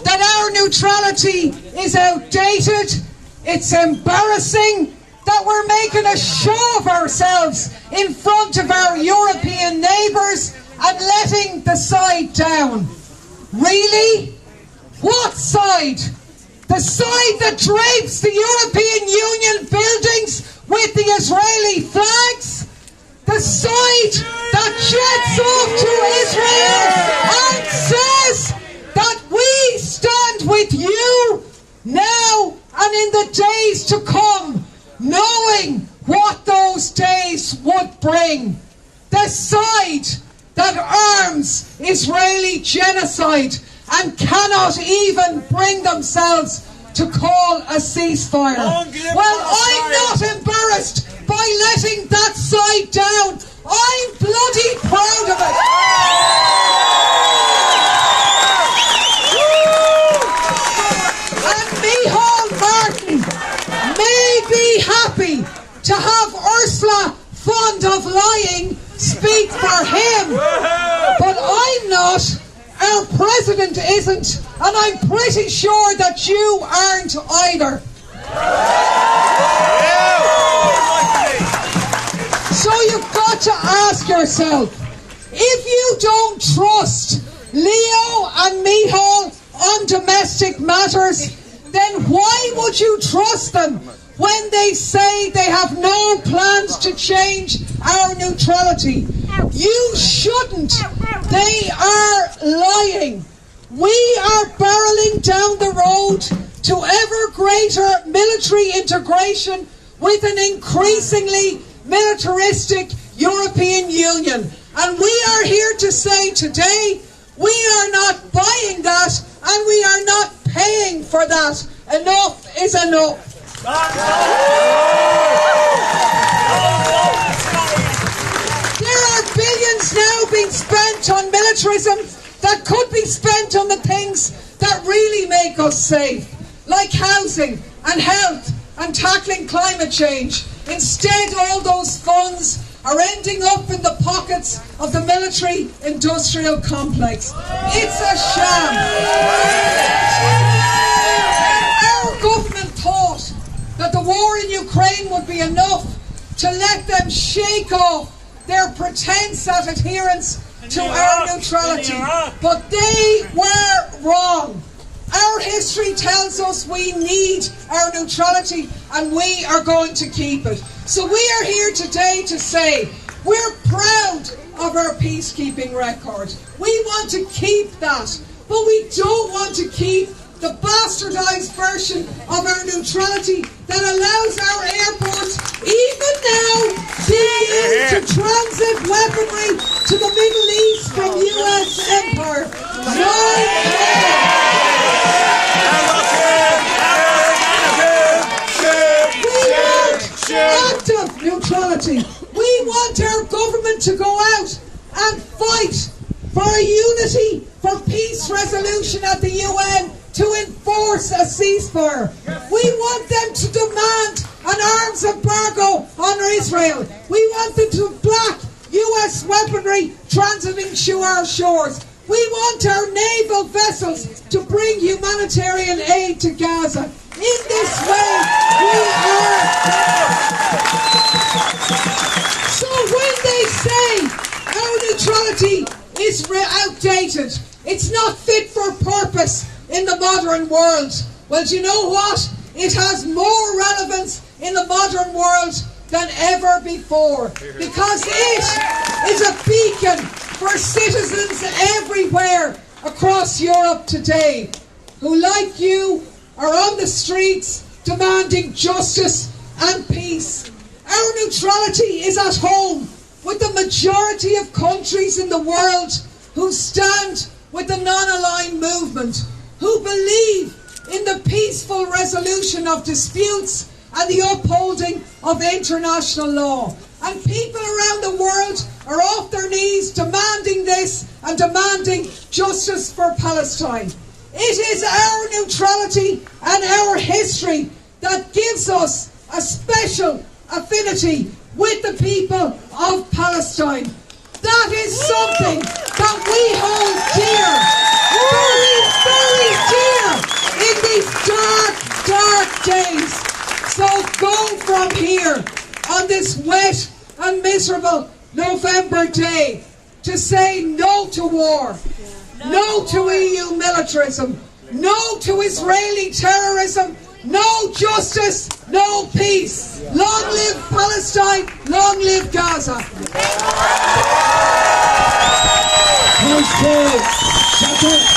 that our neutrality is outdated, it's embarrassing that we're making a show of ourselves in front of our European neighbours and letting the side down. Really? What side? The side that drapes the European Union buildings with the Israeli flags? The side that jets off to Israel and says that we stand with you now and in the days to come, knowing what those days would bring. The side that arms Israeli genocide and cannot even bring themselves to call a ceasefire. Well, I'm not embarrassed by letting that side down. I'm bloody proud of it. And Micheál Martin may be happy to have Ursula, fond of lying, speak for him. But I'm not. Our president isn't, and I'm pretty sure that you aren't either. So you've got to ask yourself, if you don't trust Leo and Micheál on domestic matters, then why would you trust them when they say they have no plans to change our neutrality? You shouldn't. They are lying. We are barreling down the road to ever greater military integration with an increasingly militaristic European Union. And we are here to say today, we are not buying that and we are not paying for that. Enough is enough. There are billions now being spent on militarism that could be spent on the things that really make us safe, like housing and health and tackling climate change. Instead, all those funds are ending up in the pockets of the military-industrial complex. It's a sham. Our government thought that the war in Ukraine would be enough to let them shake off their pretense at adherence to our neutrality. But they were wrong. Our history tells us we need our neutrality and we are going to keep it. So we are here today to say we're proud of our peacekeeping record. We want to keep that, but we don't want to keep the bastardised version of our neutrality that allows our airports, even now, to use to transit weaponry to the Middle East from US empire. Active neutrality. We want our government to go out and fight for a unity, for peace resolution at the UN to enforce a ceasefire. We want them to demand an arms embargo on Israel. We want them to block US weaponry transiting our shores. We want our naval vessels to bring humanitarian aid to Gaza. In this way, we are. So when they say our neutrality is outdated, it's not fit for purpose in the modern world, well, do you know what? It has more relevance in the modern world than ever before, because it is a beacon for citizens everywhere across Europe today who, like you, are on the streets demanding justice and peace. Our neutrality is at home with the majority of countries in the world who stand with the non-aligned movement, who believe in the peaceful resolution of disputes and the upholding of international law. And people around the world are off their knees demanding this and demanding justice for Palestine. It is our neutrality and our history that gives us a special affinity with the people of Palestine. That is something that we hold dear, very, very dear. this wet and miserable November day to say no to war, no to EU militarism, no to Israeli terrorism, no justice, no peace. Long live Palestine, long live Gaza. Thanks,